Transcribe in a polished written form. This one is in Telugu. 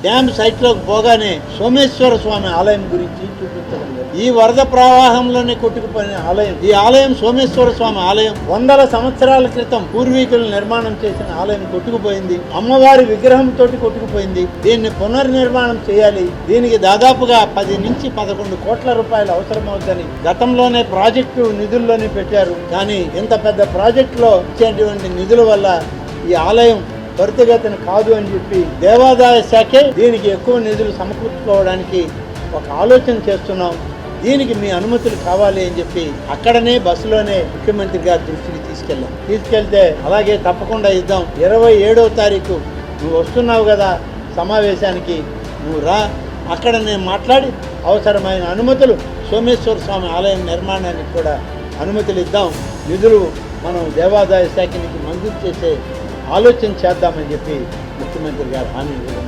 డ్యామ్ సైట్ లోకి పోగానే సోమేశ్వర స్వామి ఆలయం గురించి చూపించడం. ఈ వరద ప్రవాహంలోనే కొట్టుకుపోయిన ఆలయం, ఈ ఆలయం సోమేశ్వర స్వామి ఆలయం. వందల సంవత్సరాల క్రితం పూర్వీకులు నిర్మాణం చేసిన ఆలయం కొట్టుకుపోయింది. అమ్మవారి విగ్రహంతో కొట్టుకుపోయింది. దీన్ని పునర్నిర్మాణం చేయాలి. దీనికి దాదాపుగా 10 నుంచి 11 కోట్ల రూపాయలు అవసరమవుతుందని గతంలోనే ప్రాజెక్టు నిధుల్లోనే పెట్టారు. కానీ ఇంత పెద్ద ప్రాజెక్టులో ఇచ్చేటువంటి నిధుల వల్ల ఈ ఆలయం త్వరితగతిన కాదు అని చెప్పి దేవాదాయ శాఖే దీనికి ఎక్కువ నిధులు సమకూర్చుకోవడానికి ఒక ఆలోచన చేస్తున్నాం. దీనికి మీ అనుమతులు కావాలి అని చెప్పి అక్కడనే బస్సులోనే ముఖ్యమంత్రి గారి దృష్టికి తీసుకెళ్తే అలాగే తప్పకుండా ఇద్దాం. 27వ తారీఖు నువ్వు వస్తున్నావు కదా సమావేశానికి, నువ్వు రా, అక్కడ నేను మాట్లాడి అవసరమైన అనుమతులు సోమేశ్వర స్వామి ఆలయం నిర్మాణానికి కూడా అనుమతులు ఇద్దాం. నిధులు మనం దేవాదాయ శాఖ నుంచి మంజూరు చేసే ఆలోచన చేద్దామని చెప్పి ముఖ్యమంత్రి గారు హామీ ఇవ్వడం.